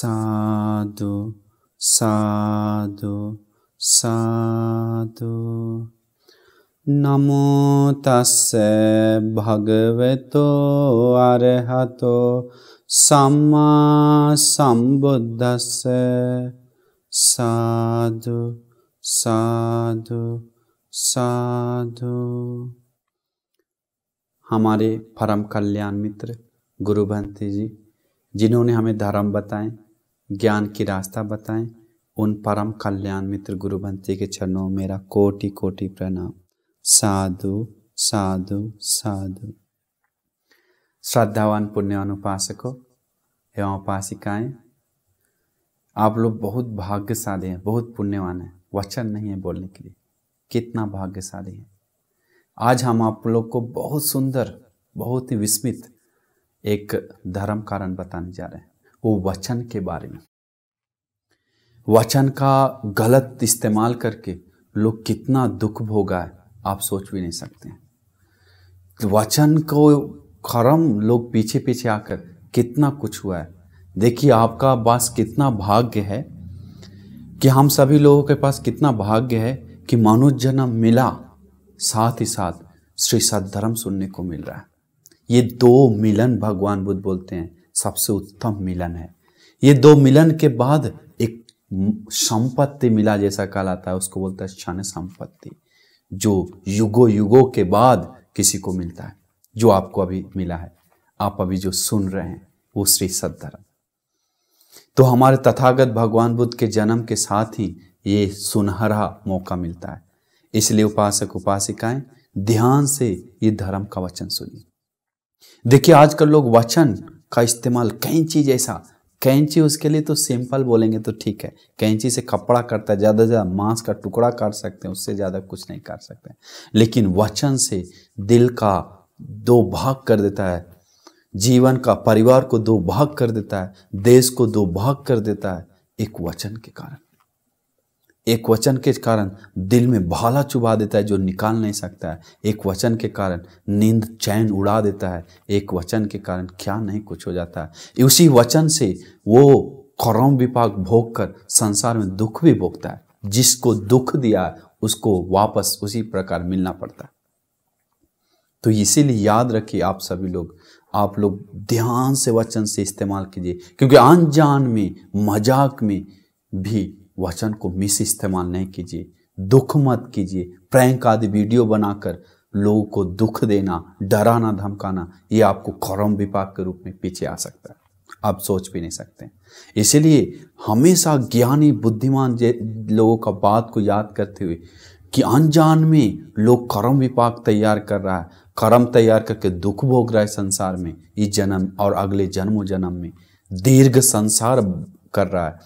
साधु साधु साधु। नमो तस्से भगवतो अरहतो सम्मा संबुद्धस्से। साधु साधु साधु। हमारे परम कल्याण मित्र गुरु भंते जी, जिन्होंने हमें धर्म बताएं, ज्ञान की रास्ता बताएं, उन परम कल्याण मित्र गुरु भंते के चरणों में मेरा कोटि कोटि प्रणाम। साधु साधु साधु। श्रद्धावान पुण्यवान उपासकों एवं उपासिकाएं, आप लोग बहुत भाग्यशाली हैं, बहुत पुण्यवान हैं। वचन नहीं है बोलने के लिए, कितना भाग्यशाली है। आज हम आप लोग को बहुत सुंदर, बहुत ही विस्मित एक धर्म कारण बताने जा रहे हैं, वो वचन के बारे में। वचन का गलत इस्तेमाल करके लोग कितना दुख भोगा है, आप सोच भी नहीं सकते हैं। वचन को खरम लोग पीछे पीछे आकर कितना कुछ हुआ है। देखिए आपका पास कितना भाग्य है कि हम सभी लोगों के पास कितना भाग्य है कि मनुष्य जन्म मिला, साथ ही साथ श्री सद्धर्म सुनने को मिल रहा है। ये दो मिलन भगवान बुद्ध बोलते हैं सबसे उत्तम मिलन है। ये दो मिलन के बाद एक संपत्ति मिला जैसा कहलाता है, उसको बोलता है क्षण संपत्ति, जो युगों युगों के बाद किसी को मिलता है, जो आपको अभी मिला है। आप अभी जो सुन रहे हैं वो श्री सद्धर्म। तो हमारे तथागत भगवान बुद्ध के जन्म के साथ ही ये सुनहरा मौका मिलता है। इसलिए उपासक उपासिकाएं ध्यान से ये धर्म का वचन सुनिए। देखिए आजकल लोग वचन का इस्तेमाल कैंची जैसा, कैंची उसके लिए तो सिंपल बोलेंगे तो ठीक है, कैंची से कपड़ा करता है, ज़्यादा से ज़्यादा मांस का टुकड़ा काट सकते हैं, उससे ज़्यादा कुछ नहीं काट सकते। लेकिन वचन से दिल का दो भाग कर देता है, जीवन का, परिवार को दो भाग कर देता है, देश को दो भाग कर देता है। एक वचन के कारण, एक वचन के कारण दिल में भाला चुभा देता है जो निकाल नहीं सकता है। एक वचन के कारण नींद चैन उड़ा देता है। एक वचन के कारण क्या नहीं कुछ हो जाता है। उसी वचन से वो कर्म विपाक भोग कर संसार में दुख भी भोगता है। जिसको दुख दिया है उसको वापस उसी प्रकार मिलना पड़ता है। तो इसीलिए याद रखिए आप सभी लोग, आप लोग ध्यान से वचन से इस्तेमाल कीजिए, क्योंकि अनजान में, मजाक में भी वचन को मिस इस्तेमाल नहीं कीजिए। दुख मत कीजिए। प्रैंक आदि वीडियो बनाकर लोगों को दुख देना, डराना, धमकाना, ये आपको कर्म विपाक के रूप में पीछे आ सकता है, आप सोच भी नहीं सकते। इसलिए हमेशा ज्ञानी बुद्धिमान लोगों का बात को याद करते हुए कि अनजान में लोग कर्म विपाक तैयार कर रहा है, कर्म तैयार करके दुख भोग रहा है संसार में, इस जन्म और अगले जन्मों जन्म में दीर्घ संसार कर रहा है।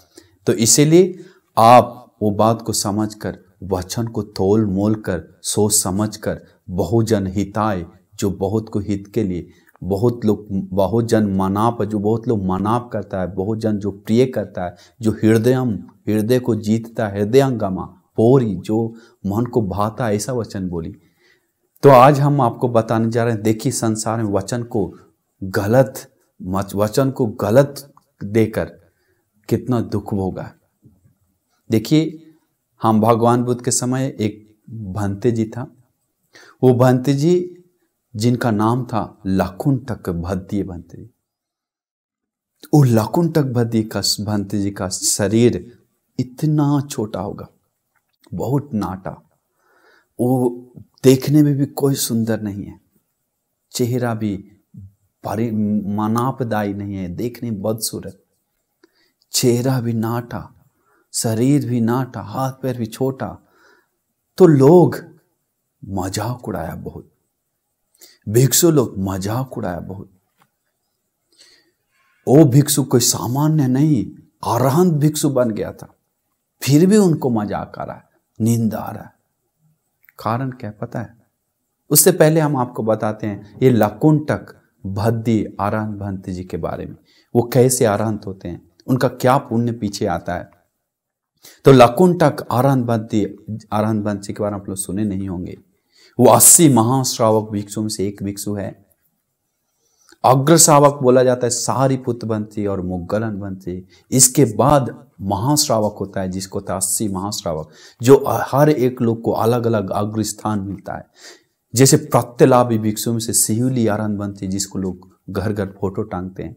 तो इसीलिए आप वो बात को समझकर, वचन को तोल मोल कर, सोच समझ कर, बहुजन हिताय, जो बहुत को हित के लिए, बहुत लोग, बहुजन मनाप, जो बहुत लोग मनाप करता है, बहुजन जो प्रिय करता है, जो हृदय को जीतता है, हृदयंगमा पोरी, जो मन को भाता, ऐसा वचन बोली। तो आज हम आपको बताने जा रहे हैं, देखिए संसार में वचन को गलत देकर कितना दुख भोगा। देखिए हम भगवान बुद्ध के समय एक भंते जी था, वो भंते जी जिनका नाम था लकुंटक भद्दी भंते जी। वो लकुंटक भद्दी का भंते जी का शरीर इतना छोटा होगा, बहुत नाटा, वो देखने में भी कोई सुंदर नहीं है, चेहरा भी मनापदायी नहीं है, देखने में बदसूरत, चेहरा भी नाटा, शरीर भी नाटा, हाथ पैर भी छोटा। तो लोग मजाक उड़ाया बहुत, भिक्षु लोग मजाक उड़ाया बहुत। वो भिक्षु कोई सामान्य नहीं, अरहंत भिक्षु बन गया था, फिर भी उनको मजाक आ रहा है, निंदा आ रहा है। कारण क्या पता है? उससे पहले हम आपको बताते हैं ये लकुंटक भद्दी अरहंत भंते जी के बारे में। वो कैसे अरहंत होते हैं, उनका क्या पुण्य पीछे आता है। तो लकुंटक अरहंत भंते जी के बारे में आप लोग सुने नहीं होंगे। वो 80 महाश्रावक भिक्षु में से एक भिक्षु है। अग्र श्रावक बोला जाता है सारिपुत्र बंती और मुग्गलन बंती। इसके बाद महाश्रावक होता है, जिसको होता है 80 महाश्रावक, जो हर एक लोग को अलग अलग अग्र स्थान मिलता है। जैसे प्रत्यलाभी भिक्षु में से शिवली आरंभ बनती, जिसको लोग घर घर फोटो टांगते हैं।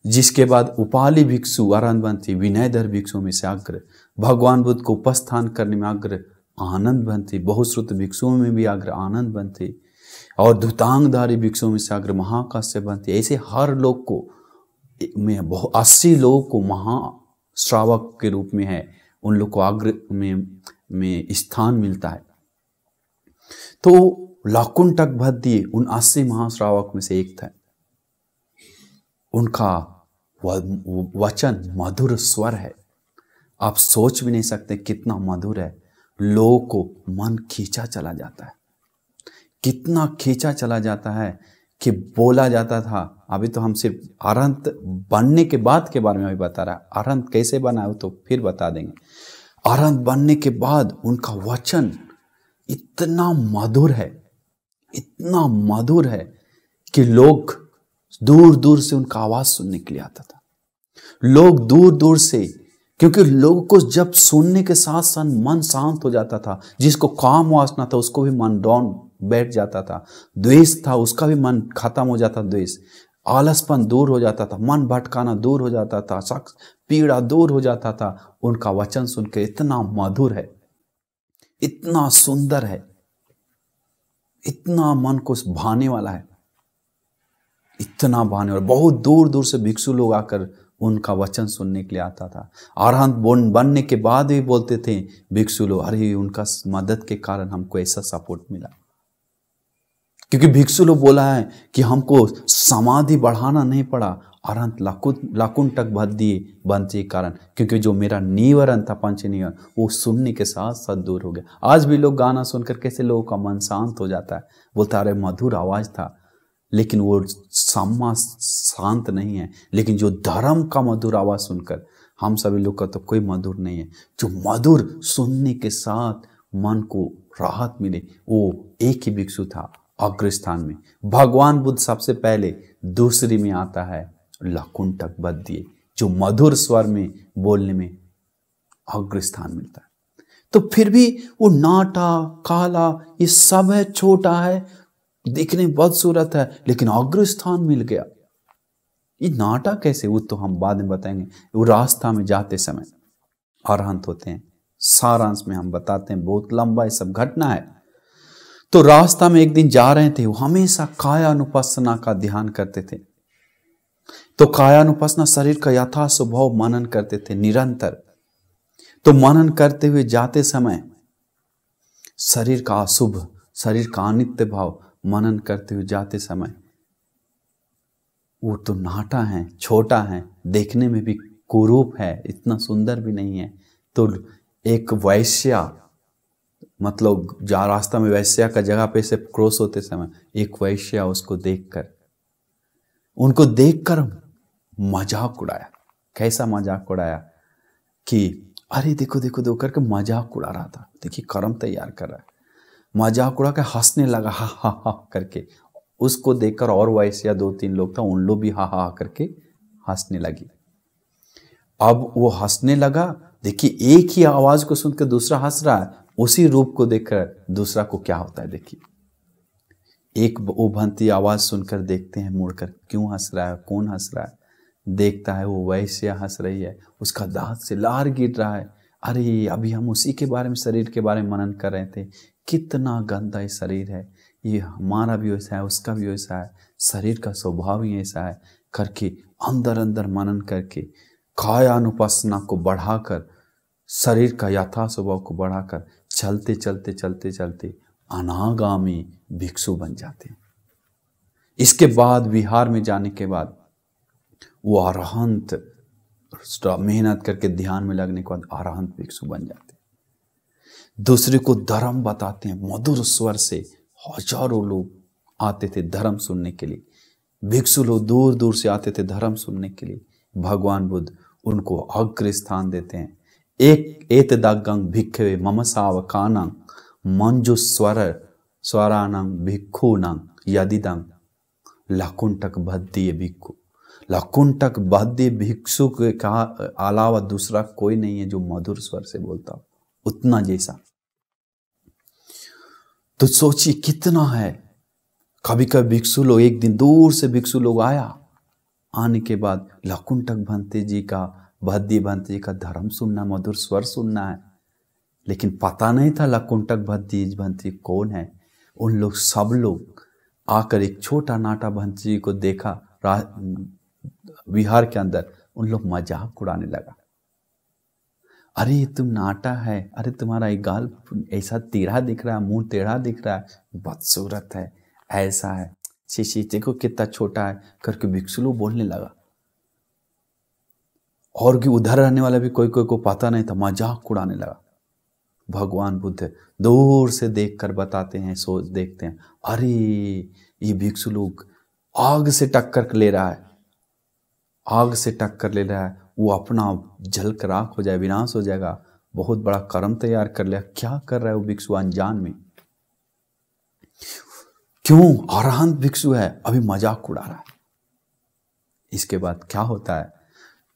जिसके बाद उपाली भिक्षु आरंभ बनती, विनयधर भिक्षु में से अग्र, भगवान बुद्ध को उपस्थान करने में अग्र आनंद बनती, बहुश्रुत भिक्षुओं में भी अग्र आनंद बनती, और धुतांगधारी भिक्षुओं में से अग्र महाकाश्यप बनती। ऐसे हर लोग को में 80 लोगों को महाश्रावक के रूप में है, उन लोग को अग्र में स्थान मिलता है। तो लाकुंटक भद्दी उन 80 महाश्रावक में से एक था। उनका वचन मधुर स्वर है, आप सोच भी नहीं सकते कितना मधुर है। लोगों को मन खींचा चला जाता है, कितना खींचा चला जाता है कि बोला जाता था। अभी तो हम सिर्फ अरहंत बनने के बाद के बारे में अभी बता रहा है, अरहंत कैसे बना है तो फिर बता देंगे। अरहंत बनने के बाद उनका वचन इतना मधुर है, इतना मधुर है कि लोग दूर दूर से उनका आवाज सुनने के लिए आता था। लोग दूर दूर से, क्योंकि लोगों को जब सुनने के साथ साथ मन शांत हो जाता था। जिसको काम वासना था उसको भी मन डाउन बैठ जाता था, द्वेष था उसका भी मन खत्म हो जाता, द्वेष, आलसपन दूर हो जाता था, मन भटकाना दूर हो जाता था, शख्स पीड़ा दूर हो जाता था। उनका वचन सुनकर इतना मधुर है, इतना सुंदर है, इतना मन को भाने वाला है, इतना भाने वाला। बहुत दूर दूर से भिक्षु लोग आकर उनका वचन सुनने के लिए आता था। अरहंत बनने के बाद भी बोलते थे भिक्षु लोग, अरे उनका मदद के कारण हमको ऐसा सपोर्ट मिला। क्योंकि भिक्षु लोग बोला है कि हमको समाधि बढ़ाना नहीं पड़ा, अरहंत लाकुंटक भद्दी बनने के कारण, क्योंकि जो मेरा नीवरण था पंच नीवरण, वो सुनने के साथ साथ दूर हो गया। आज भी लोग गाना सुनकर कैसे लोगों का मन शांत हो जाता है, बोलता अरे मधुर आवाज था, लेकिन वो सम्मा शांत नहीं है। लेकिन जो धर्म का मधुर आवाज सुनकर हम सभी लोग का तो कोई मधुर नहीं है। जो मधुर सुनने के साथ मन को राहत मिले, वो एक ही भिक्षु था अग्रस्थान में। भगवान बुद्ध सबसे पहले, दूसरी में आता है लाकुंटक भद्दी, जो मधुर स्वर में बोलने में अग्रस्थान मिलता है। तो फिर भी वो नाटा काला ये सब है, छोटा है, दिखने में बदसूरत है, लेकिन अग्रस्थान मिल गया। ये नाटा कैसे, वो तो हम बाद में बताएंगे। वो रास्ता में जाते समय अरहंत होते हैं, सारांश में हम बताते हैं, बहुत लंबा ये सब घटना है। तो रास्ता में एक दिन जा रहे थे, वो हमेशा कायानुपස්සना का ध्यान करते थे। तो कायानुपස්සना शरीर का यथा स्वभाव मनन करते थे निरंतर। तो मनन करते हुए जाते समय शरीर का अशुभ, शरीर का अनित्य भाव मनन करते हुए जाते समय, वो तो नाटा है, छोटा है, देखने में भी कुरूप है, इतना सुंदर भी नहीं है। तो एक वैश्या, मतलब जा रास्ता में वैश्या का जगह पे से क्रॉस होते समय एक वैश्या उसको उनको देखकर मजाक उड़ाया। कैसा मजाक उड़ाया कि अरे देखो देखो देखो करके मजाक उड़ा रहा था, देखिए कर्म तैयार कर रहा है, मजाक उड़ा के हंसने लगा, हा हा हा करके। उसको देखकर और वैश्या 2-3 लोग था, उन लोग भी हा हा करके हंसने लगी। अब वो हंसने लगा, देखिए एक ही आवाज को सुनकर दूसरा हंस रहा है, उसी रूप को देखकर दूसरा को क्या होता है देखिए। एक उभनती आवाज सुनकर देखते हैं मुड़कर, क्यों हंस रहा है, कौन हंस रहा है। देखता है वो वैश्या हंस रही है, उसका दांत से लार गिर रहा है। अरे अभी हम उसी के बारे में, शरीर के बारे में मनन कर रहे थे, कितना गंदा ये शरीर है, ये हमारा भी वैसा है, उसका भी वैसा है, शरीर का स्वभाव ही ऐसा है करके अंदर अंदर मनन करके कायानुपස්සना को बढ़ाकर, शरीर का यथा स्वभाव को बढ़ाकर चलते चलते चलते चलते अनागामी भिक्षु बन जाते हैं। इसके बाद विहार में जाने के बाद वो अरहंत, मेहनत करके ध्यान में लगने के बाद अरहंत भिक्षु बन जाते हैं। दूसरे को धर्म बताते हैं, मधुर स्वर से हजारों लोग आते थे धर्म सुनने के लिए। भिक्षु लोग दूर दूर से आते थे धर्म सुनने के लिए। भगवान बुद्ध उनको अग्र स्थान देते हैं। एक एतदग्गं भिक्खवे मम सावकानं मंजु स्वरानं भिक्षूनं यदिदं लकुंटक भद्दीय भिक्खु। लकुंटक भद्दीय भिक्षु के अलावा दूसरा कोई नहीं है जो मधुर स्वर से बोलता हो उतना जैसा। तो सोचिए कितना है। कभी कभी भिक्षु लोग, एक दिन दूर से भिक्षु लोग आने के बाद लकुंटक भंते जी का, भद्दी भंते जी का धर्म सुनना, मधुर स्वर सुनना है, लेकिन पता नहीं था लकुंटक भद्दी भंते जी कौन है। उन लोग सब लोग आकर एक छोटा नाटा भंते जी को देखा विहार के अंदर, उन लोग मजाक उड़ाने लगा। अरे तुम नाटा है, अरे तुम्हारा एक गाल ऐसा टेढ़ा दिख रहा है, मुंह टेढ़ा दिख रहा है, बदसूरत है, ऐसा है, शीशी देखो कितना छोटा है करके भिक्षु लोग बोलने लगा। और कि उधर रहने वाला भी कोई कोई को पता नहीं था, मजाक उड़ाने लगा। भगवान बुद्ध दूर से देखकर बताते हैं, सोच देखते हैं, अरे ये भिक्षु लोग आग से टक्कर ले रहा है, आग से टक्कर ले रहा है, वो अपना जल कर राख हो जाए, विनाश हो जाएगा, बहुत बड़ा कर्म तैयार कर लिया। क्या कर रहा है वो भिक्षु अनजान में? क्यों? अरहंत भिक्षु है, अभी मजाक उड़ा रहा है। इसके बाद क्या होता है,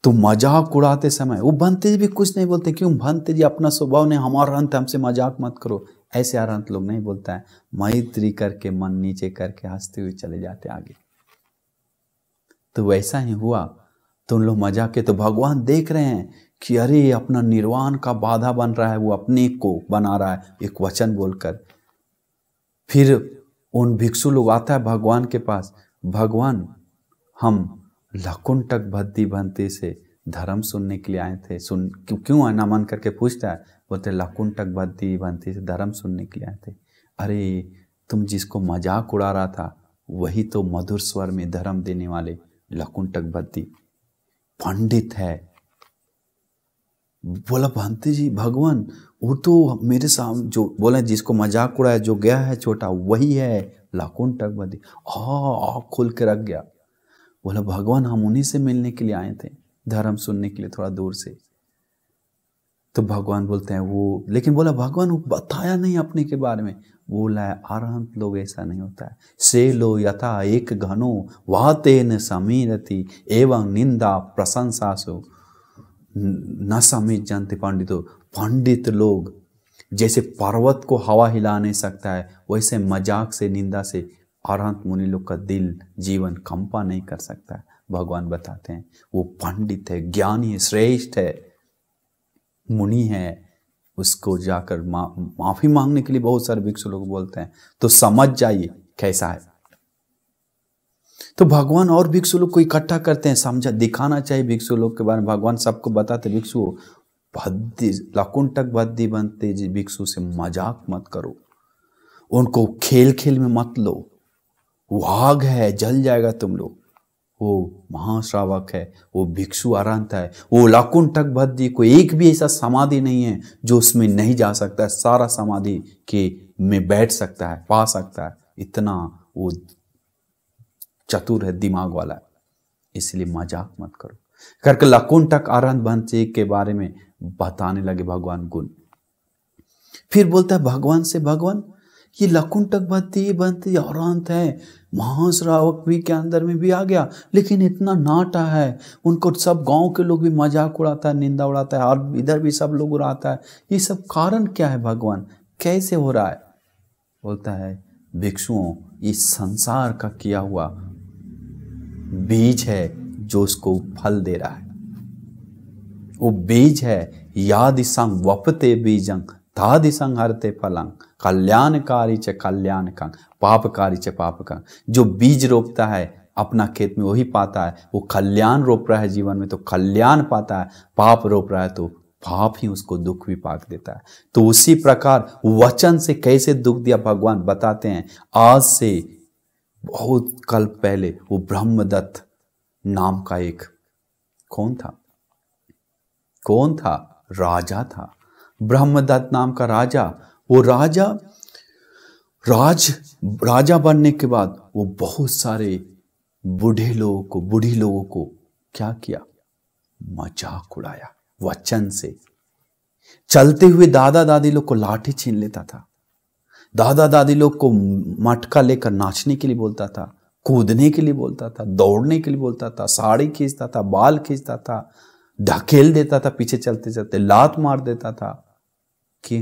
तो मजाक उड़ाते समय वो भंते जी भी कुछ नहीं बोलते। क्यों? भंते जी अपना स्वभाव ने, हमारा अरहंत हमसे मजाक मत करो, ऐसे अरहंत लोग नहीं बोलता है। मैत्री करके मन नीचे करके हंसते हुए चले जाते आगे। तो वैसा ही हुआ। तो उन लोग मजाक के, तो भगवान देख रहे हैं कि अरे अपना निर्वाण का बाधा बन रहा है, वो अपने को बना रहा है एक वचन बोलकर। फिर उन भिक्षु लोग आता है भगवान के पास, भगवान हम लकुंटक भद्दी भंते से धर्म सुनने के लिए आए थे। सुन क्यों आना मन करके पूछता है, बोलते लकुंटक भद्दी भंते से धर्म सुनने के लिए आए थे। अरे तुम जिसको मजाक उड़ा रहा था वही तो मधुर स्वर में धर्म देने वाले लकुंटक भद्दी पंडित है। बोला भंते जी भगवान वो तो मेरे सामने जो बोला, जिसको मजाक उड़ाया जो गया है छोटा, वही है लकुंटक भद्दी। आँख खोल के रख गया। बोला भगवान हम उन्हीं से मिलने के लिए आए थे, धर्म सुनने के लिए थोड़ा दूर से। तो भगवान बोलते हैं वो, लेकिन बोला भगवान वो बताया नहीं अपने के बारे में। बोला है अरहंत लोग ऐसा नहीं होता है। से लो यथा एक घनो वातेन समीरति एवं निंदा प्रशंसासु न समित जानते पंडितो। पंडित लोग जैसे पर्वत को हवा हिला नहीं सकता है, वैसे मजाक से, निंदा से अरहंत मुनि लोग का दिल, जीवन कंपा नहीं कर सकता है। भगवान बताते हैं वो पंडित है, ज्ञानी है, श्रेष्ठ है, मुनि है। उसको जाकर माफी मांगने के लिए बहुत सारे भिक्षु लोग बोलते हैं। तो समझ जाइए कैसा है। तो भगवान और भिक्षु लोग को इकट्ठा करते हैं, समझा दिखाना चाहिए भिक्षु लोग के बारे में। भगवान सबको बताते भिक्षु भद्दी लकुंटक भद्दी भंते जी भिक्षु से मजाक मत करो, उनको खेल खेल में मत लो। वो आग है, जल जाएगा तुम लोग। वो महाश्रावक है, वो भिक्षु अरहंत है। वो लकुंटक भद्दी को एक भी ऐसा समाधि नहीं है जो उसमें नहीं जा सकता है, सारा समाधि के में बैठ सकता है, पा सकता है। इतना वो चतुर है, दिमाग वाला है। इसलिए मजाक मत करो करके लकुंटक अरहंत भंते के बारे में बताने लगे भगवान गुण। फिर बोलता है भगवान से, भगवान ये लकुंटक भद्दी भंते अरहंत है, महाश्रावक भी के अंदर में भी आ गया, लेकिन इतना नाटा है, उनको सब गांव के लोग भी मजाक उड़ाता है, निंदा उड़ाता है, और इधर भी सब लोग उड़ाता है। ये सब कारण क्या है भगवान, कैसे हो रहा है? बोलता है भिक्षुओं इस संसार का किया हुआ बीज है जो उसको फल दे रहा है। वो बीज है, यादि संग वपते बीजंग तादि संग हरते फलंग कल्याणकारी च कल्याणकं पापकारी च पापकं। जो बीज रोपता है अपना खेत में वही पाता है। वो कल्याण रोप रहा है जीवन में तो कल्याण पाता है, पाप रोप रहा है तो पाप ही उसको दुख भी पाक देता है। तो उसी प्रकार वचन से कैसे दुख दिया भगवान बताते हैं। आज से बहुत कल पहले वो ब्रह्मदत्त नाम का एक कौन था? राजा था। ब्रह्मदत्त नाम का राजा। वो राजा बनने के बाद वो बहुत सारे बूढ़ी लोगों को क्या किया? मजाक उड़ाया वचन से। चलते हुए दादा दादी लोग को लाठी छीन लेता था, दादा दादी लोग को मटका लेकर नाचने के लिए बोलता था, कूदने के लिए बोलता था, दौड़ने के लिए बोलता था, साड़ी खींचता था, बाल खींचता था, ढकेल देता था, पीछे चलते चलते लात मार देता था कि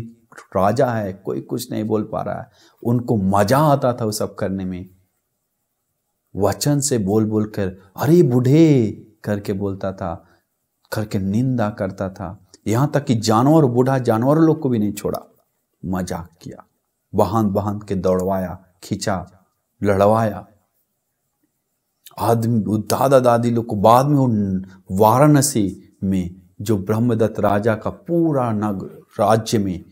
राजा है, कोई कुछ नहीं बोल पा रहा है। उनको मजा आता था वो सब करने में। वचन से बोल बोल कर अरे बूढ़े करके बोलता था, करके निंदा करता था। यहां तक कि जानवर, बूढ़ा जानवर लोग को भी नहीं छोड़ा, मजाक किया, बांध बांध के दौड़वाया, खींचा, लड़वाया। आदमी, दादा दादी लोग को बाद में वाराणसी में जो ब्रह्मदत्त राजा का पूरा नगर राज्य में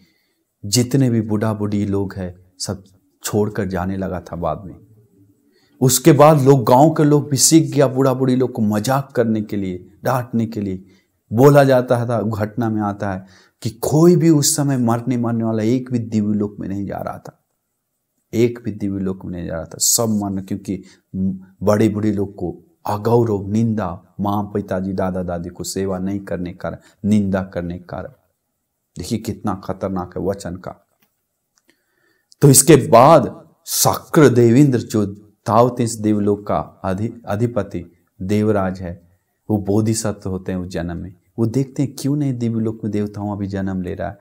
जितने भी बूढ़ा बूढ़ी लोग हैं सब छोड़कर जाने लगा था बाद में। उसके बाद लोग, गांव के लोग भी सीख गया बूढ़ा बूढ़ी लोग को मजाक करने के लिए, डांटने के लिए। बोला जाता था, घटना में आता है कि कोई भी उस समय मरने वाला एक भी दिव्य लोक में नहीं जा रहा था, एक भी दिव्य लोक में नहीं जा रहा था, सब मरना, क्योंकि बड़े बूढ़े लोग को अगौरव, निंदा, माँ पिताजी दादा दादी को सेवा नहीं करने का कारण, निंदा करने का कारण। देखिए कितना खतरनाक है वचन का। तो इसके बाद शक्र देवेंद्र जो तावतीस देवलोक का अधिपति देवराज है, वो बोधिसत्व होते हैं उस जन्म में। वो देखते हैं क्यों नहीं दिव्यलोक में देवताओं अभी जन्म ले रहा है,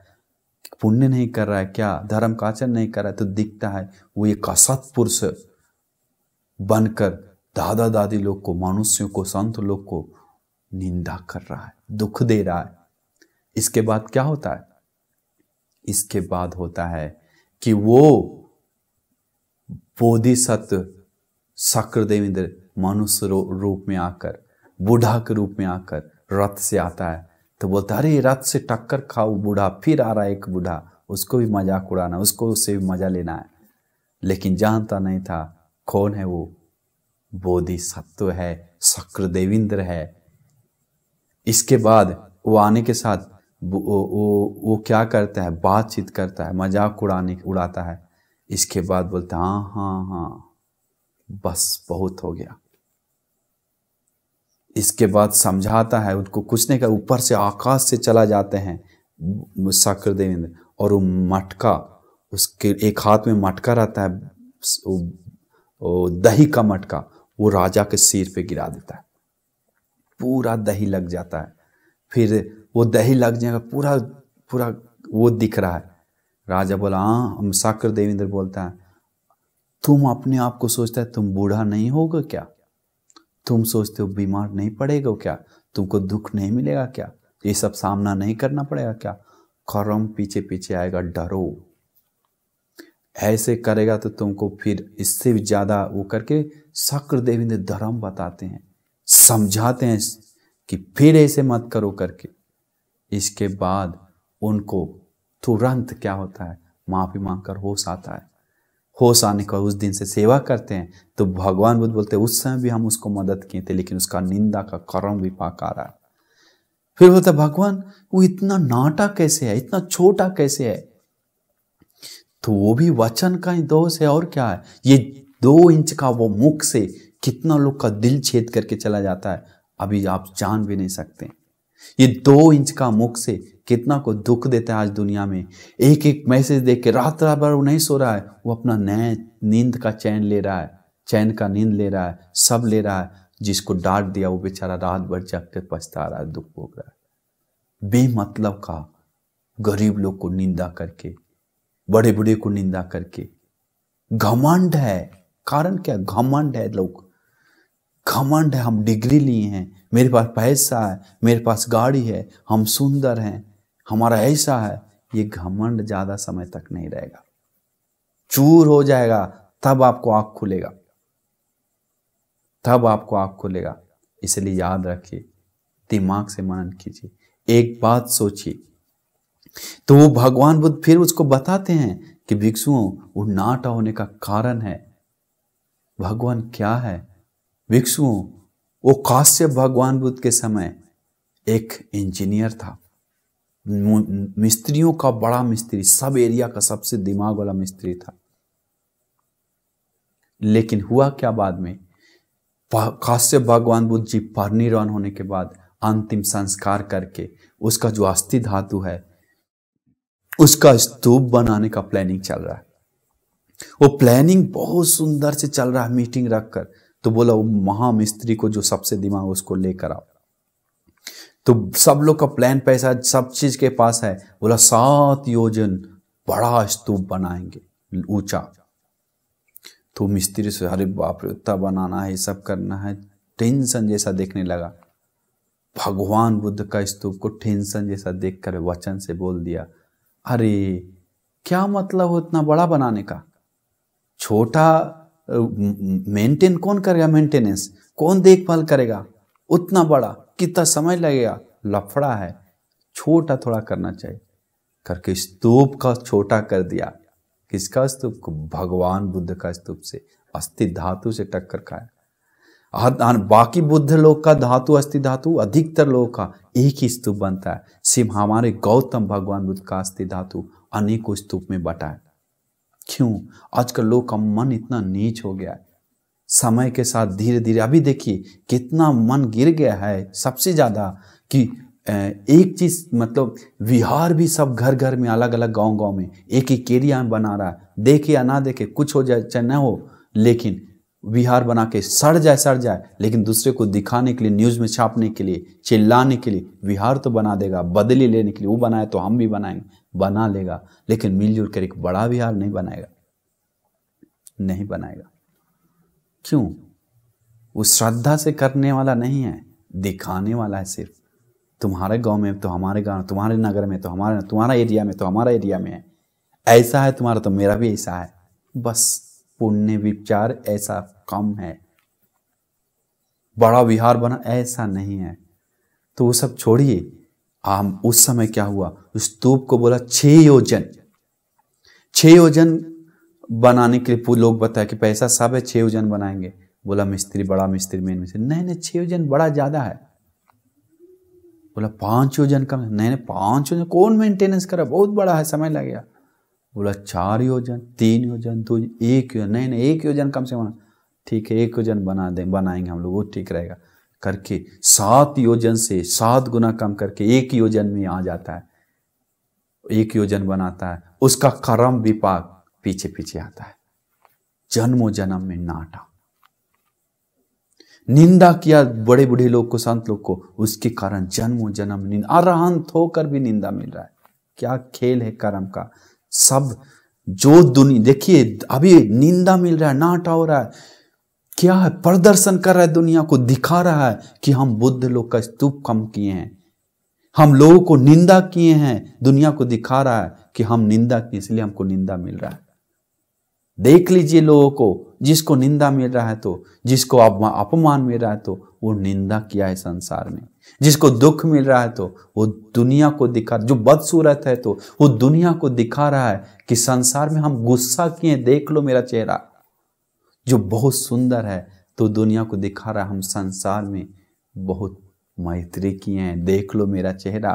पुण्य नहीं कर रहा है क्या, धर्म का आचरण नहीं कर रहा है। तो दिखता है वो एक असत्पुरुष बनकर दादा दादी लोग को, मनुष्यों को, संत लोग को निंदा कर रहा है, दुख दे रहा है। इसके बाद क्या होता है? इसके बाद होता है कि वो बोधिसत्व शक्र देवेंद्र मनुष्य रूप में आकर, बूढ़ा के रूप में आकर रथ से आता है। तो बोलता है अरे रथ से टक्कर खाओ बूढ़ा, फिर आ रहा है एक बूढ़ा, उसको भी मजाक उड़ाना, उसको उससे भी मजा लेना है। लेकिन जानता नहीं था कौन है वो, बोधिसत्व है, शक्र देवेंद्र है। इसके बाद वो आने के साथ वो क्या करता है, बातचीत करता है, मजाक उड़ाता है। इसके बाद बोलता है हाँ हाँ हाँ बस बहुत हो गया। इसके बाद समझाता है उनको, कुछ नहीं कर, ऊपर से आकाश से चला जाते हैं शक्र देवेंद्र, और वो मटका, उसके एक हाथ में मटका रहता है, वो दही का मटका, वो राजा के सिर पे गिरा देता है, पूरा दही लग जाता है। फिर वो दही लग जाएगा, पूरा पूरा वो दिख रहा है। राजा बोला हाँ, शक्र देवेंद्र बोलता है तुम अपने आप को सोचता है तुम बूढ़ा नहीं होगा क्या, तुम सोचते हो बीमार नहीं पड़ेगा क्या, तुमको दुख नहीं मिलेगा क्या, ये सब सामना नहीं करना पड़ेगा क्या, कर्म पीछे पीछे आएगा, डरो। ऐसे करेगा तो तुमको फिर इससे भी ज्यादा वो करके शक्र देवेंद्र धर्म बताते हैं, समझाते हैं कि फिर ऐसे मत करो करके। इसके बाद उनको तुरंत क्या होता है, माफी मांगकर होश आता है। होश आने का उस दिन से सेवा करते हैं। तो भगवान बुद्ध बोलते हैं उस समय भी हम उसको मदद किए थे, लेकिन उसका निंदा का कर्म भी पाक आ रहा है। फिर बोलता है भगवान वो इतना नाटा कैसे है, इतना छोटा कैसे है? तो वो भी वचन का ही दोष है, और क्या है। ये 2 इंच का वो मुख से कितना लोग का दिल छेद करके चला जाता है, अभी आप जान भी नहीं सकते। ये 2 इंच का मुख से कितना को दुख देता है आज दुनिया में। एक एक मैसेज देख के रात रात भर वो नहीं सो रहा है, वो अपना नए नींद का चैन ले रहा है, चैन का नींद ले रहा है, सब ले रहा है। जिसको डांट दिया वो बेचारा रात भर जग के पछता रहा है, दुख भोग रहा है। बेमतलब का गरीब लोग को निंदा करके, बड़े बूढ़े को निंदा करके। घमंड है, कारण क्या? घमंड है। लोग घमंड है, हम डिग्री लिए हैं, मेरे पास पैसा है, मेरे पास गाड़ी है, हम सुंदर हैं, हमारा ऐसा है। ये घमंड ज्यादा समय तक नहीं रहेगा, चूर हो जाएगा, तब आपको आंख खुलेगा, तब आपको आंख खुलेगा। इसलिए याद रखिए, दिमाग से मनन कीजिए, एक बात सोचिए। तो वो भगवान बुद्ध फिर उसको बताते हैं कि भिक्षुओं, वो नाटा होने का कारण है भगवान क्या है। भिक्षुओं, वो काश्यप भगवान बुद्ध के समय एक इंजीनियर था, मिस्त्रियों का बड़ा मिस्त्री, सब एरिया का सबसे दिमाग वाला मिस्त्री था। लेकिन हुआ क्या बाद में, काश्यप भगवान बुद्ध जी परिनिर्वाण होने के बाद अंतिम संस्कार करके उसका जो अस्थि धातु है उसका स्तूप बनाने का प्लानिंग चल रहा है। वो प्लानिंग बहुत सुंदर से चल रहा है, मीटिंग रखकर तो बोला वो महामिस्त्री को जो सबसे दिमाग उसको लेकर आओ। तो सब लोग का प्लान, पैसा, सब चीज के पास है। बोला 7 योजन बड़ा स्तूप बनाएंगे ऊंचा। तो मिस्त्री से अरे बाप रे उतना बनाना है, सब करना है, टेंशन जैसा देखने लगा। भगवान बुद्ध का स्तूप को टेंशन जैसा देखकर वचन से बोल दिया, अरे क्या मतलब हो इतना बड़ा बनाने का, छोटा मेंटेन कौन करेगा, मेंटेनेंस कौन देखभाल करेगा, उतना बड़ा कितना समय लगेगा, लफड़ा है, छोटा थोड़ा करना चाहिए। करके स्तूप का छोटा कर दिया। किसका स्तूप को? भगवान बुद्ध का स्तूप से अस्थि धातु से टक्कर खाया। बाकी बुद्ध लोग का धातु, अस्थि धातु, अधिकतर लोगों का एक ही स्तूप बनता है। सिर्फ हमारे गौतम भगवान बुद्ध का अस्थि धातु अनेकों स्तूप में बटा है। क्यों? आजकल लोग का मन इतना नीच हो गया है। समय के साथ धीरे धीरे अभी देखिए कितना मन गिर गया है सबसे ज्यादा, कि एक चीज मतलब विहार भी सब घर घर में, अलग अलग गांव गांव में एक एक एरिया में बना रहा है। देखे या ना देखे, कुछ हो जाए चाहे ना हो, लेकिन विहार बना के सड़ जाए, लेकिन दूसरे को दिखाने के लिए, न्यूज में छापने के लिए, चिल्लाने के लिए विहार तो बना देगा। बदली लेने के लिए वो बनाए तो हम भी बनाएंगे, बना लेगा, लेकिन मिलजुल कर एक बड़ा विहार नहीं बनाएगा, नहीं बनाएगा। क्यों? वो श्रद्धा से करने वाला नहीं है, दिखाने वाला है सिर्फ। तुम्हारे गांव में तो हमारे गांव, तुम्हारे नगर में तो हमारे, तुम्हारा एरिया में तो हमारा एरिया में है, ऐसा है तुम्हारा तो मेरा भी ऐसा है, बस पुण्य विचार ऐसा कम है। बड़ा विहार बना ऐसा नहीं है। तो वो सब छोड़िए। उस समय क्या हुआ, स्तूप को बोला 6 योजन, 6 योजन बनाने के लिए लोग बताया कि पैसा सब है, 6 योजन बनाएंगे। बोला मिस्त्री, बड़ा मिस्त्री, मेन मिस्त्री, नहीं 6 योजन बड़ा ज्यादा है। बोला 5 योजन कम, नहीं 5 योजन कौन मेंटेनेंस करे, बहुत बड़ा है, समय लगेगा। बोला 4 योजन, 3 योजन, 2, 1 योजन, नहीं 1 योजन कम से कम, ठीक है 1 योजन बनाएंगे हम लोग, वो ठीक रहेगा। करके 7 योजन से 7 गुना कम करके 1 योजन में आ जाता है। 1 योजन बनाता है, उसका कर्म विपाक पीछे पीछे आता है। जन्मों जन्म में नाटा, निंदा किया बड़े बूढ़े लोग को, संत लोग को, उसके कारण जन्मों जन्म निंदा, अरहंत होकर भी निंदा मिल रहा है। क्या खेल है कर्म का। सब जो दुनिया देखिए अभी निंदा मिल रहा है, नाटा हो रहा है, क्या है, प्रदर्शन कर रहा है, दुनिया को दिखा रहा है कि हम बुद्ध लोग का स्तूप कम किए हैं, हम लोगों को निंदा किए हैं, दुनिया को दिखा रहा है कि हम निंदा किए, इसलिए हमको निंदा मिल रहा है। देख लीजिए लोगों को, जिसको निंदा मिल रहा है, तो जिसको अपमान मिल रहा है, तो वो निंदा किया है संसार में। जिसको दुख मिल रहा है तो वो दुनिया को दिखा, जो बदसूरत है तो वो दुनिया को दिखा रहा है कि संसार में हम गुस्सा किए, देख लो मेरा चेहरा। जो बहुत सुंदर है तो दुनिया को दिखा रहा है हम संसार में बहुत मैत्री किए हैं, देख लो मेरा चेहरा।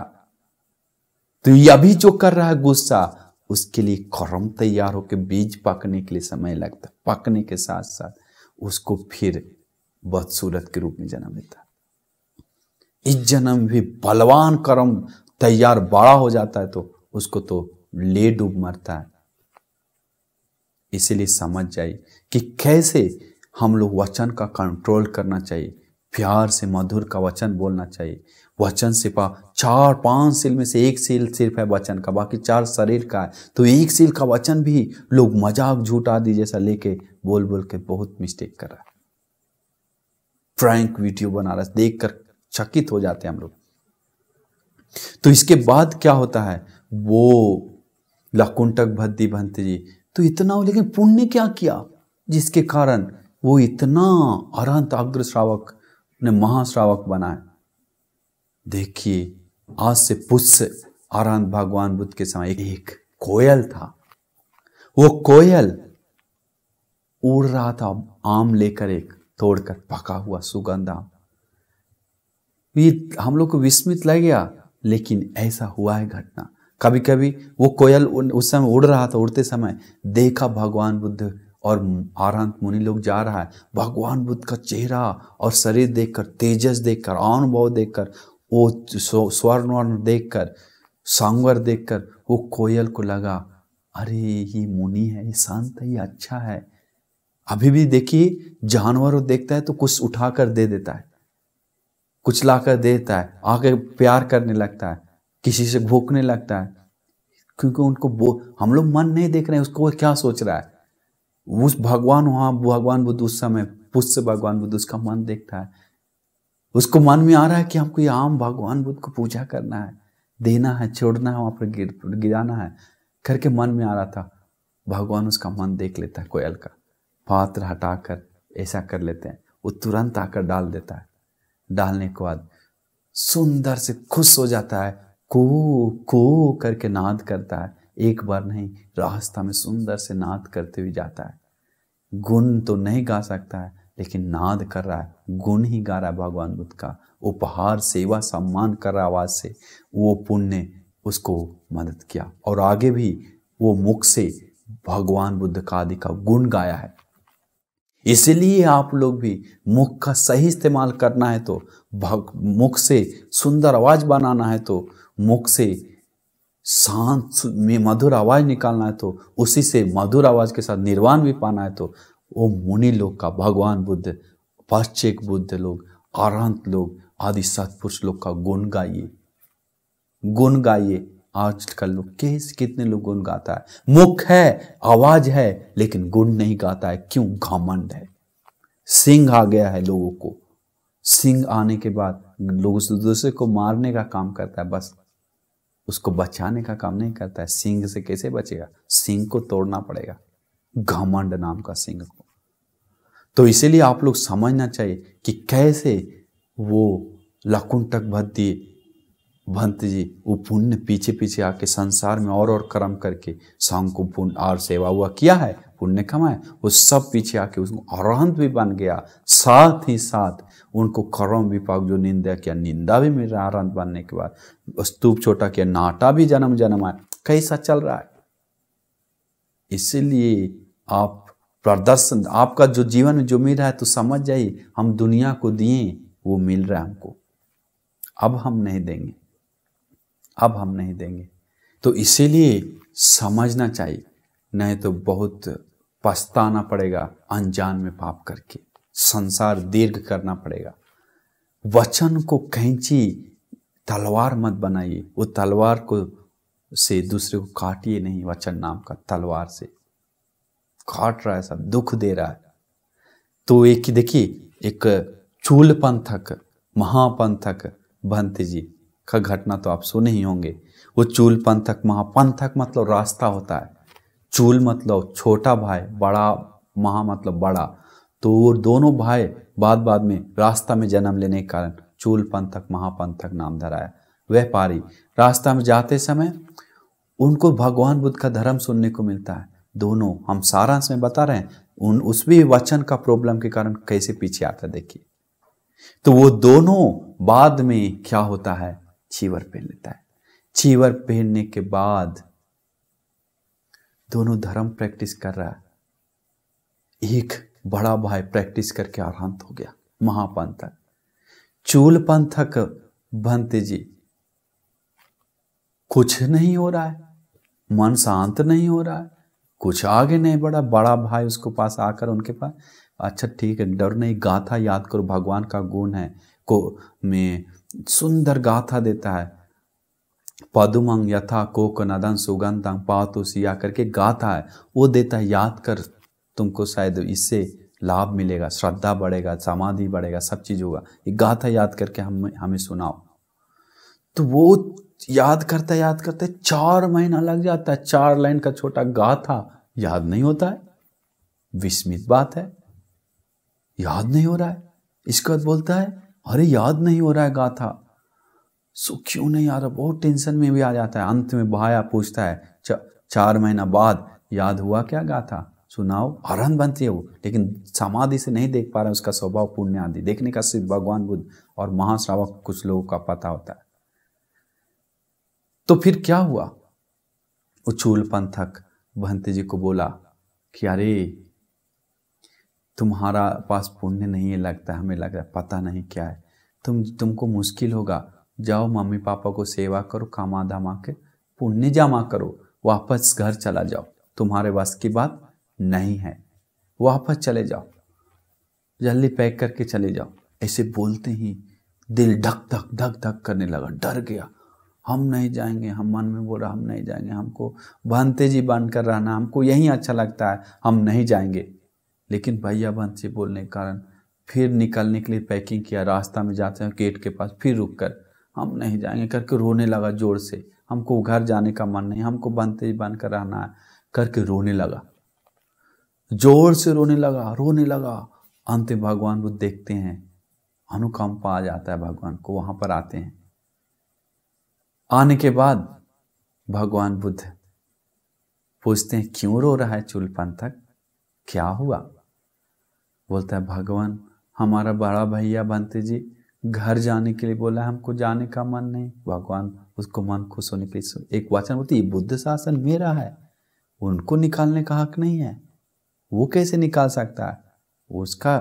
तो ये अभी जो कर रहा है गुस्सा, उसके लिए कर्म तैयार होकर बीज पकने के लिए समय लगता है, पकने के साथ साथ उसको फिर बदसूरत के रूप में जन्म लेता है। इस जन्म भी बलवान कर्म तैयार बड़ा हो जाता है तो उसको तो ले डूब मरता है। इसीलिए समझ जाइए कि कैसे हम लोग वचन का कंट्रोल करना चाहिए, प्यार से मधुर का वचन बोलना चाहिए। वचन से 4-5 सील में से 1 सील सिर्फ है वचन का, बाकी 4 शरीर का है। तो 1 सील का वचन भी लोग मजाक झूठ आदि जैसा लेके बोल बोल के बहुत मिस्टेक कर रहा है, प्रैंक वीडियो बना रहा है, देखकर चकित हो जाते हैं हम लोग। तो इसके बाद क्या होता है, वो लकुंटक भद्दी भंते जी तो इतना हो, लेकिन पुण्य क्या किया जिसके कारण वो इतना अरहंत अग्र श्रावक ने महाश्रावक बना है। देखिए आज से पुष्य अरहंत भगवान बुद्ध के समय एक कोयल था, वो कोयल उड़ रहा था आम लेकर, एक तोड़कर पका हुआ सुगंध आम। ये हम लोग को विस्मित लग गया, लेकिन ऐसा हुआ है घटना। कभी कभी वो कोयल उस समय उड़ रहा था, उड़ते समय देखा भगवान बुद्ध और अरहंत मुनि लोग जा रहा है। भगवान बुद्ध का चेहरा और शरीर देखकर, तेजस देखकर, अनुभव देखकर, वो स्वर्ण वर्ण देखकर, सांवर देखकर वो कोयल को लगा अरे ये मुनि है, ये संत है, ये अच्छा है, अभी भी देखिए, जानवर देखता है तो कुछ उठाकर दे देता है, कुछ लाकर देता है, आके प्यार करने लगता है, किसी से भूखने लगता है, क्योंकि उनको हम लोग मन नहीं देख रहे हैं उसको वो क्या सोच रहा है। उस भगवान, वहां भगवान बुद्ध उस समय पुष्य भगवान बुद्ध उसका मन देखता है, उसको मन में आ रहा है कि हमको ये आम भगवान बुद्ध को पूजा करना है, देना है, छोड़ना है, वहां पर गिराना है करके मन में आ रहा था। भगवान उसका मन देख लेता है, कोयल का पात्र हटाकर ऐसा कर लेते हैं, वो तुरंत आकर डाल देता है। डालने के बाद सुंदर से खुश हो जाता है, को करके नाद करता है। एक बार नहीं, रास्ता में सुंदर से नाद करते हुए जाता है। गुण तो नहीं गा सकता है, लेकिन नाद कर रहा है, गुण ही गा रहा है भगवान बुद्ध का। उपहार, सेवा, सम्मान कर रहा आवाज से। वो पुण्य उसको मदद किया, और आगे भी वो मुख से भगवान बुद्ध का आदि का गुण गाया है। इसलिए आप लोग भी मुख का सही इस्तेमाल करना है तो, मुख से सुंदर आवाज बनाना है तो, मुख से शांत में मधुर आवाज निकालना है तो, उसी से मधुर आवाज के साथ निर्वाण भी पाना है तो, वो मुनि लोग का, भगवान बुद्ध, पश्चिक बुद्ध लोग, अरहंत लोग, आदि सत्पुरुष लोग का गुण गाइए, गुण गाइए। आजकल लोग कितने लोग गुण गाता है, मुख है, आवाज है, लेकिन गुण नहीं गाता है। क्यों? घमंड है, सिंह आ गया है लोगों को। सिंह आने के बाद लोग दूसरे को मारने का काम करता है, बस उसको बचाने का काम नहीं करता है। सिंह से कैसे बचेगा? सिंह को तोड़ना पड़ेगा, घमंड नाम का सिंह को। तो इसीलिए आप लोग समझना चाहिए कि कैसे वो लकुंठक भंत जी वो पुण्य पीछे पीछे आके संसार में और कर्म करके सांग को पुण्य और सेवा हुआ किया है, पुण्य कमाए, वो सब पीछे आके उसको अरहंत भी बन गया। साथ ही साथ उनको कर्म विपाक जो निंदा किया, निंदा भी मिल रहा है अरहंत बनने के बाद। स्तूप छोटा किया, नाटा भी जन्म जन्म आए, कैसा चल रहा है। इसीलिए आप प्रदर्शन, आपका जो जीवन में जो मिल रहा है तो समझ जाइए हम दुनिया को दिए, वो मिल रहा है हमको, अब हम नहीं देंगे, अब हम नहीं देंगे। तो इसीलिए समझना चाहिए, नहीं तो बहुत पछताना पड़ेगा अनजान में पाप करके, संसार दीर्घ करना पड़ेगा। वचन को कैंची तलवार मत बनाइए, वो तलवार को से दूसरे को काटिए नहीं, वचन नाम का तलवार से काट रहा है, सब दुख दे रहा है। तो एक देखिए, एक चूल पंथक महापंथक भंत जी का घटना तो आप सुने ही होंगे। वो चूल पंथक, महापंथक मतलब रास्ता होता है, चूल मतलब छोटा भाई, बड़ा, महा मतलब बड़ा। तो वो दोनों भाई बाद में रास्ता में जन्म लेने के कारण चूल पंथक महापंथक नाम धराया। व्यापारी रास्ता में जाते समय उनको भगवान बुद्ध का धर्म सुनने को मिलता है। दोनों हम सारांश में बता रहे हैं, उस भी वचन का प्रॉब्लम के कारण कैसे पीछे आता है देखिए। तो वो दोनों बाद में क्या होता है, चीवर पहन लेता है। चीवर पहनने के बाद दोनों धर्म प्रैक्टिस कर रहा है। एक बड़ा भाई प्रैक्टिस करके अरहंत हो गया, महापंथक। चूल पंथक भंत जी कुछ नहीं हो रहा है, मन शांत नहीं हो रहा है, कुछ आगे नहीं बढ़ा। बड़ा भाई उसको पास आकर उनके पास, अच्छा ठीक है, डर नहीं, गाथा याद करो, भगवान का गुण है को में सुंदर गाथा देता है। पदुमंग यथा कोक नदन सुगंधं पातु सिया करके गाथा है, वो देता है, याद कर, तुमको शायद इससे लाभ मिलेगा, श्रद्धा बढ़ेगा, समाधि बढ़ेगा, सब चीज होगा। ये गाथा याद करके हमें सुनाओ। तो वो याद करते 4 महीना लग जाता है। 4 लाइन का छोटा गाथा याद नहीं होता है, विस्मित बात है, याद नहीं हो रहा है। इसके बाद बोलता है अरे याद नहीं हो रहा है गाथा, सो क्यों नहीं आ रहा, बहुत टेंशन में भी आ जाता है। अंत में भाया पूछता है 4 महीना बाद याद हुआ क्या गाथा, सुनाओ। अरहंत बनती है वो, लेकिन समाधि से नहीं देख पा रहा है, उसका स्वभाव पुण्य आदि देखने का सिर्फ भगवान बुद्ध और महाश्रावक कुछ लोगों का पता होता है। तो फिर क्या हुआ, वो चूल पंथक भंत जी को बोला कि अरे तुम्हारा पास पुण्य नहीं है, लगता है, हमें लग रहा है, पता नहीं क्या है, तुमको मुश्किल होगा, जाओ मम्मी पापा को सेवा करो, कामा धामा के पुण्य जमा करो, वापस घर चला जाओ, तुम्हारे बस की बात नहीं है। वापस चले जाओ, जल्दी पैक करके चले जाओ। ऐसे बोलते ही दिल धक धक धक धक करने लगा, डर गया। हम नहीं जाएंगे, हम मन में बोला हम नहीं जाएंगे, हमको भंते जी बन कर रहना, हमको यहीं अच्छा लगता है, हम नहीं जाएंगे। लेकिन भैया भंते जी बोलने के कारण फिर निकलने के लिए पैकिंग किया। रास्ता में जाते हैं गेट के पास, फिर रुक कर हम नहीं जाएंगे करके रोने लगा जोर से। हमको घर जाने का मन नहीं, हमको भंते जी बन कर रहना है करके रोने लगा, जोर से रोने लगा। अंत में भगवान बुद्ध देखते हैं, अनुकंपा आ जाता है भगवान को, वहां पर आते हैं। आने के बाद भगवान बुद्ध पूछते हैं क्यों रो रहा है चूलपंथक, क्या हुआ? बोलता है भगवान हमारा बड़ा भैया भंते जी घर जाने के लिए बोला, हमको जाने का मन नहीं। भगवान उसको मन खुश होने के लिए एक वचन बोलती है, बुद्ध शासन मेरा है, उनको निकालने का हक नहीं है, वो कैसे निकाल सकता है उसका,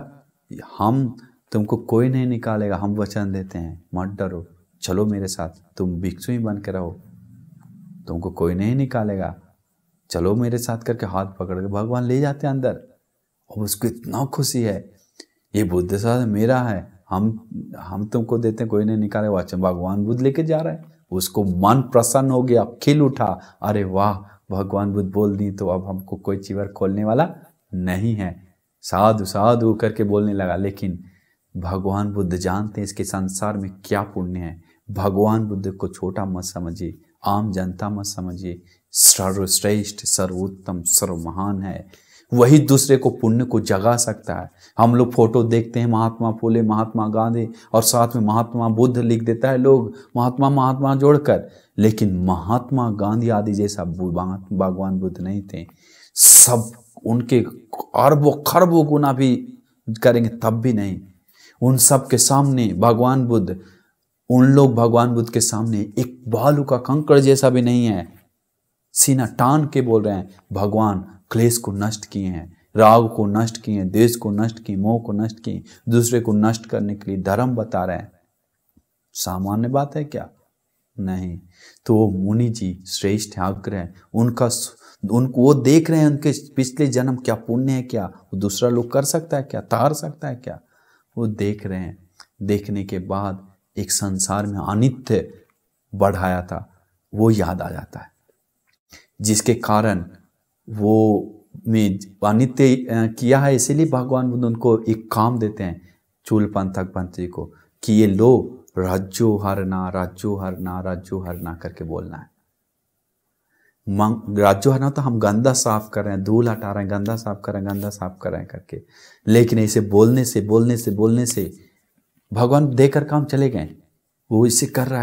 हम तुमको कोई नहीं निकालेगा, हम वचन देते हैं, मत डरो, चलो मेरे साथ, तुम भिक्षु ही बन के रहो, तुमको कोई नहीं निकालेगा, चलो मेरे साथ करके हाथ पकड़ के भगवान ले जाते हैं अंदर। और उसको इतना खुशी है, ये बुद्ध शासन मेरा है, हम तुमको देते हैं, कोई नहीं निकाले। वचन भगवान बुद्ध लेके जा रहे हैं, उसको मन प्रसन्न हो गया, खिल उठा, अरे वाह भगवान बुद्ध बोल दी तो अब हमको कोई चीवर खोलने वाला नहीं है, साधु साधु करके बोलने लगा। लेकिन भगवान बुद्ध जानते हैं इसके संसार में क्या पुण्य है। भगवान बुद्ध को छोटा मत समझिए, आम जनता मत समझिए, सर्वश्रेष्ठ सर्वोत्तम सर्वमहान है, वही दूसरे को पुण्य को जगा सकता है। हम लोग फोटो देखते हैं महात्मा फुले, महात्मा गांधी और साथ में महात्मा बुद्ध लिख देता है लोग, महात्मा जोड़कर, लेकिन महात्मा गांधी आदि जैसा भगवान बुद्ध नहीं थे। सब उनके अरबों खरबों गुना भी करेंगे तब भी नहीं। उन सब के सामने भगवान बुद्ध, उन लोग भगवान बुद्ध के सामने एक बालू का कंकड़ जैसा भी नहीं है। सीना टान के बोल रहे हैं भगवान क्लेश को नष्ट किए हैं, राग को नष्ट किए हैं, देश को नष्ट किए, मोह को नष्ट किए, दूसरे को नष्ट करने के लिए धर्म बता रहे हैं। सामान्य बात है क्या? नहीं। तो वो मुनि जी श्रेष्ठ आग्रह, उनको वो देख रहे हैं उनके पिछले जन्म क्या पुण्य है, क्या वो दूसरा लोग कर सकता है, क्या तार सकता है, क्या वो देख रहे हैं। देखने के बाद एक संसार में अनित्य बढ़ाया था वो याद आ जाता है, जिसके कारण वो में अनित्य किया है। इसीलिए भगवान बुद्ध उनको एक काम देते हैं चूलपंथक भंते को कि ये लो राज्यो हरना राज्यो हरना राज्यो हरना करके बोलना है। राज्यो हरना तो हम गंदा साफ कर रहे हैं, धूल हटा रहे हैं, गंदा साफ कर रहे हैं, गंदा साफ कर रहे हैं करके, लेकिन ऐसे बोलने से भगवान देकर काम चले गए। वो इसे कर रहा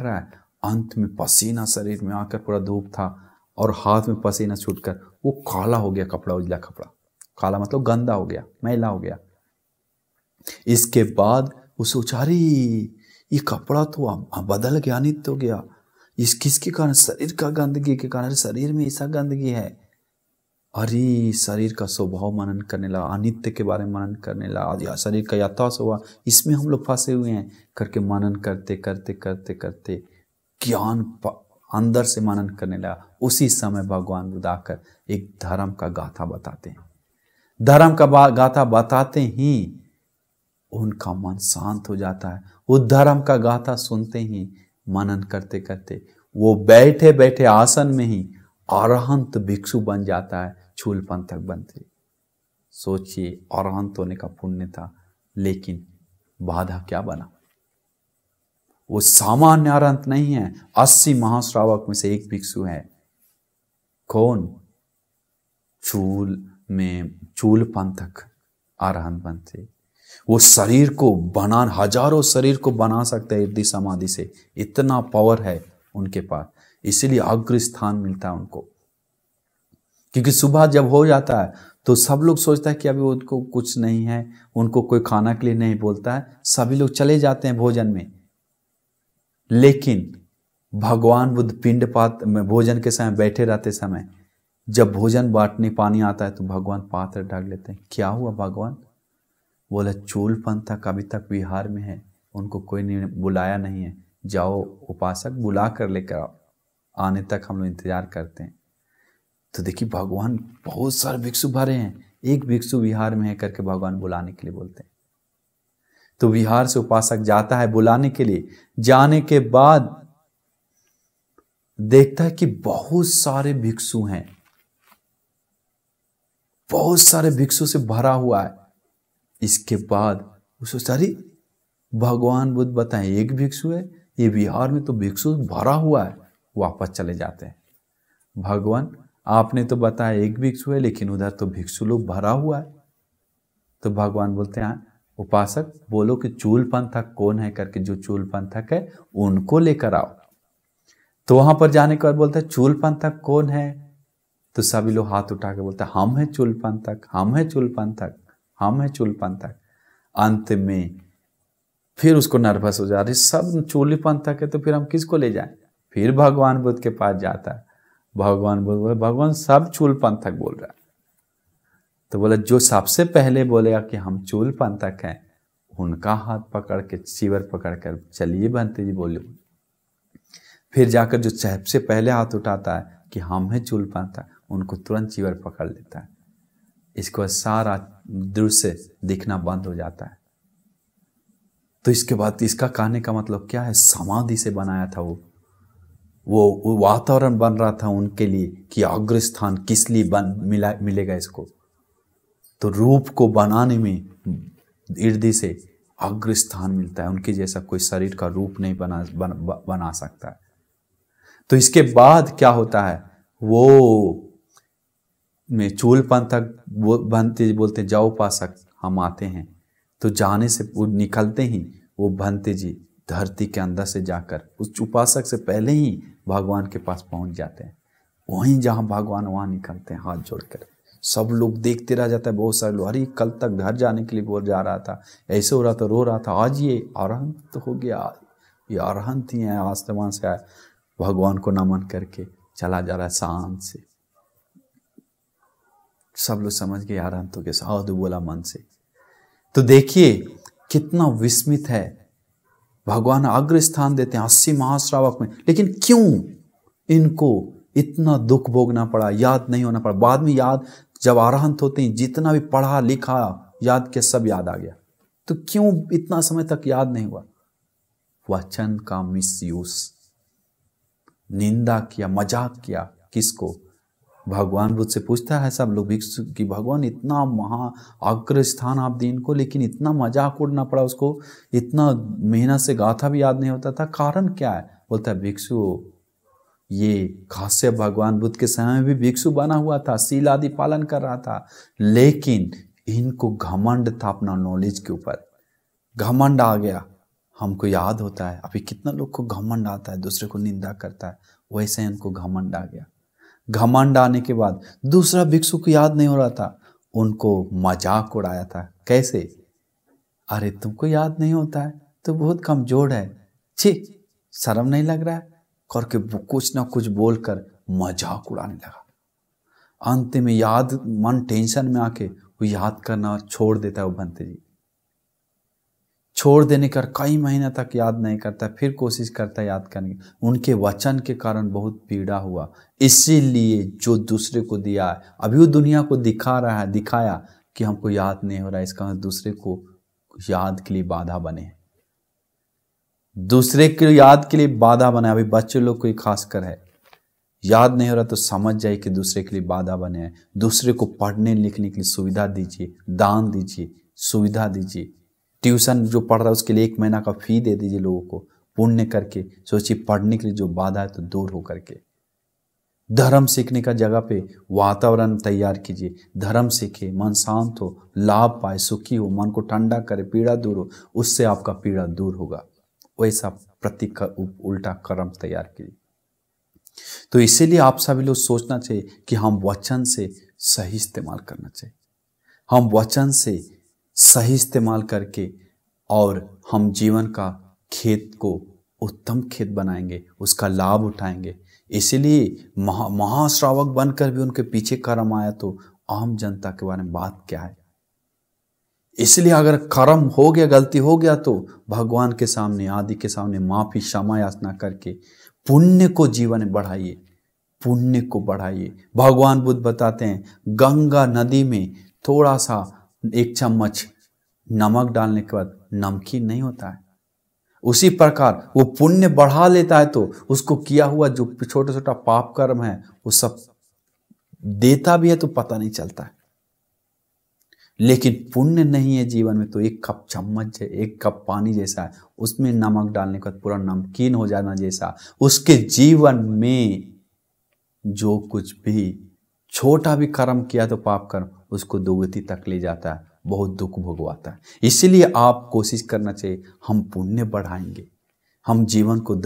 है। अंत में पसीना शरीर में आकर पूरा धूप था और हाथ में पसीना छूटकर वो काला हो गया कपड़ा, उजला कपड़ा, काला मतलब गंदा हो गया, मैला हो गया। इसके बाद वो सोचा अरे ये कपड़ा तो बदल गया, नित्य हो गया, इस किसके कारण? शरीर का गंदगी के कारण। शरीर में ऐसा गंदगी है। अरे शरीर का स्वभाव मनन करने लगा, अनित्य के बारे में मनन करने लगा, शरीर का यथार्थ स्वभाव, इसमें हम लोग फंसे हुए हैं करके मनन करते ज्ञान अंदर से मनन करने लगा। उसी समय भगवान बुद्ध आकर एक धर्म का गाथा बताते हैं। धर्म का गाथा बताते ही उनका मन शांत हो जाता है। वो धर्म का गाथा सुनते ही मनन करते वो बैठे बैठे आसन में ही अरहंत भिक्षु बन जाता है, चूलपंथक बनते। सोचिए अरहंत होने का पुण्य था, लेकिन बाधा क्या बना? वो सामान्य अरहंत नहीं है, 80 महाश्रावक में से एक भिक्षु है। कौन? चूलपंथक अरहंत बनते। वो शरीर को हजारों शरीर को बना सकते हैं इर्दी समाधि से, इतना पावर है उनके पास। इसीलिए अग्र स्थान मिलता है उनको, क्योंकि सुबह जब हो जाता है तो सब लोग सोचता है कि अभी उनको कुछ नहीं है, उनको कोई खाना के लिए नहीं बोलता है, सभी लोग चले जाते हैं भोजन में। लेकिन भगवान बुद्ध पिंडपात में भोजन के समय बैठे रहते समय जब भोजन बांटने पानी आता है तो भगवान पात्र ढक लेते हैं। क्या हुआ भगवान? बोला चूलपंथक अभी तक बिहार में है, उनको कोई नहीं बुलाया नहीं है, जाओ उपासक बुला कर लेकर आओ, आने तक हम लोग इंतजार करते हैं। तो देखिए भगवान बहुत सारे भिक्षु भरे हैं, एक भिक्षु विहार में है करके भगवान बुलाने के लिए बोलते हैं। तो विहार से उपासक जाता है बुलाने के लिए। जाने के बाद देखता है कि बहुत सारे भिक्षु हैं, बहुत सारे भिक्षु से भरा हुआ है। इसके बाद उसको सारी भगवान बुद्ध बताएं एक भिक्षु है, ये विहार में तो भिक्षु भरा हुआ है। वापस चले जाते हैं। भगवान आपने तो बताया एक भिक्षु है, लेकिन उधर तो भिक्षु लोग भरा हुआ है। तो भगवान बोलते हैं उपासक बोलो कि चूल पंथक कौन है करके, जो चूल पंथक है उनको लेकर आओ। तो वहां पर जाने के बाद बोलते हैं चूल पंथक कौन है? तो सभी लोग हाथ उठा के बोलते हैं हम हैं चूल पंथक, हम हैं चूल पंथक, हम हैं चूल पंथक। अंत में फिर उसको नर्वस हो जा रही, सब चूल पंथक है तो फिर हम किसको ले जाएं? फिर भगवान बुद्ध के पास जाता है। भगवान बुद्ध बोले भगवान सब चूल पंथक बोल रहा है। तो बोला जो सबसे पहले बोलेगा कि हम चूल पंथक हैं, उनका हाथ पकड़ के चीवर पकड़ कर चलिए बंते जी बोले। फिर जाकर जो सबसे पहले हाथ उठाता है कि हम हैं चूल पंथक, उनको तुरंत चीवर पकड़ लेता है। इसके बाद सारा दृश्य दिखना बंद हो जाता है। तो इसके बाद इसका कहने का मतलब क्या है? समाधि से बनाया था वो वातावरण बन रहा था उनके लिए कि अग्रस्थान किस लिए मिलेगा इसको। तो रूप को बनाने में इर्दी से अग्रस्थान मिलता है। उनके जैसा कोई शरीर का रूप नहीं बना सकता है। तो इसके बाद क्या होता है? वो में चूल पंथक भंते बोलते जाओ उपासक हम आते हैं। तो जाने से निकलते ही वो भंते जी धरती के अंदर से जाकर उस उपासक से पहले ही भगवान के पास पहुंच जाते हैं। वहीं जहां भगवान वहां निकलते हैं हाथ जोड़कर। सब लोग देखते रह जाता है। बहुत सारे लोग अरे कल तक घर जाने के लिए बोल जा रहा था, ऐसे हो रहा था, रो रहा था, आज ये अरहंत तो हो गया, ये अरहंत ही है, आसमान से आया। भगवान को नमन करके चला जा रहा है शांत से। सब लोग समझ गए अरहंतों के साधु बोला मन से। तो देखिए कितना विस्मित है। भगवान अग्रस्थान देते हैं 80 महाश्रावक में, लेकिन क्यों इनको इतना दुख भोगना पड़ा, याद नहीं होना पड़ा? बाद में याद, जब अरहंत होते हैं जितना भी पढ़ा लिखा याद किया सब याद आ गया। तो क्यों इतना समय तक याद नहीं हुआ? वचन का मिसयूज, निंदा किया, मजाक किया। किसको? भगवान बुद्ध से पूछता है सब लोग भिक्षु कि भगवान इतना महा अग्र स्थान आप दी इनको, लेकिन इतना मजाक उड़ना पड़ा उसको, इतना मेहनत से गाथा भी याद नहीं होता था, कारण क्या है? बोलता है भिक्षु ये काश्यप भगवान बुद्ध के समय में भी भिक्षु बना हुआ था, शील आदि पालन कर रहा था, लेकिन इनको घमंड था अपना नॉलेज के ऊपर। घमंड आ गया। हमको याद होता है अभी कितना लोग को घमंड आता है, दूसरे को निंदा करता है, वैसे इनको घमंड आ गया। घमंड आने के बाद दूसरा भिक्षु को याद नहीं हो रहा था, उनको मजाक उड़ाया था। कैसे? अरे तुमको याद नहीं होता है तो बहुत कमजोर है, छी शर्म नहीं लग रहा है करके कुछ ना कुछ बोलकर मजाक उड़ाने लगा। अंत में याद, मन टेंशन में आके वो याद करना छोड़ देता है। वो भंते जी छोड़ देने कर कई महीने तक याद नहीं करता, फिर कोशिश करता है याद करने की। उनके वचन के कारण बहुत पीड़ा हुआ। इसीलिए जो दूसरे को दिया है, अभी वो दुनिया को दिखा रहा है, दिखाया कि हमको याद नहीं हो रहा है, इसका दूसरे को याद के लिए बाधा बने, दूसरे के याद के लिए बाधा बने। अभी बच्चे लोग को खासकर है, याद नहीं हो रहा तो समझ जाए कि दूसरे के लिए बाधा बने हैं। दूसरे को पढ़ने लिखने के लिए सुविधा दीजिए, दान दीजिए, सुविधा दीजिए। ट्यूशन जो पढ़ रहा है उसके लिए 1 महीना का फी दे दीजिए लोगों को, पुण्य करके। सोचिए पढ़ने के लिए जो बाधा है तो दूर हो करके धर्म सीखने का जगह पे वातावरण तैयार कीजिए। धर्म सीखे, मन शांत हो, लाभ पाए, सुखी हो, मन को ठंडा करे, पीड़ा दूर हो, उससे आपका पीड़ा दूर होगा। वैसा प्रति उल्टा कर्म तैयार कीजिए। तो इसीलिए आप सभी लोग सोचना चाहिए कि हम वचन से सही इस्तेमाल करना चाहिए। हम वचन से सही इस्तेमाल करके और हम जीवन का खेत को उत्तम खेत बनाएंगे, उसका लाभ उठाएंगे। इसीलिए महाश्रावक बनकर भी उनके पीछे कर्म आया, तो आम जनता के बारे में बात क्या है? इसलिए अगर कर्म हो गया, गलती हो गया, तो भगवान के सामने, आदि के सामने माफी क्षमा याचना करके पुण्य को जीवन में बढ़ाइए, पुण्य को बढ़ाइए। भगवान बुद्ध बताते हैं गंगा नदी में थोड़ा सा 1 चम्मच नमक डालने के बाद नमकीन नहीं होता है। उसी प्रकार वो पुण्य बढ़ा लेता है तो उसको किया हुआ जो छोटा छोटा पाप कर्म है वो सब देता भी है तो पता नहीं चलता है। लेकिन पुण्य नहीं है जीवन में तो 1 कप पानी जैसा है, उसमें नमक डालने के बाद पूरा नमकीन हो जाना जैसा उसके जीवन में जो कुछ भी छोटा भी कर्म किया तो पाप कर्म उसको दुर्गति तक ले जाता है, बहुत दुख भोगवाता है। इसीलिए आप कोशिश करना चाहिए हम पुण्य बढ़ाएंगे, हम जीवन को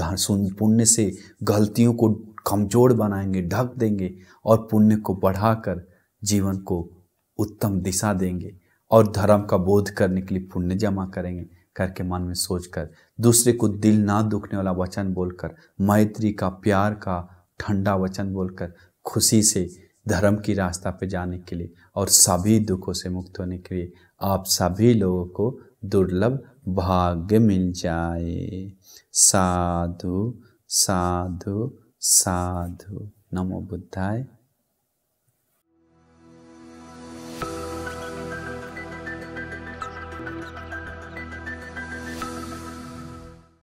पुण्य से गलतियों को कमजोर बनाएंगे, ढक देंगे और पुण्य को बढ़ाकर जीवन को उत्तम दिशा देंगे और धर्म का बोध करने के लिए पुण्य जमा करेंगे करके मन में सोचकर दूसरे को दिल ना दुखने वाला वचन बोलकर, मैत्री का, प्यार का ठंडा वचन बोलकर खुशी से धर्म की रास्ता पे जाने के लिए और सभी दुखों से मुक्त होने के लिए आप सभी लोगों को दुर्लभ भाग्य मिल जाए। साधु साधु साधु। नमो बुद्धाय।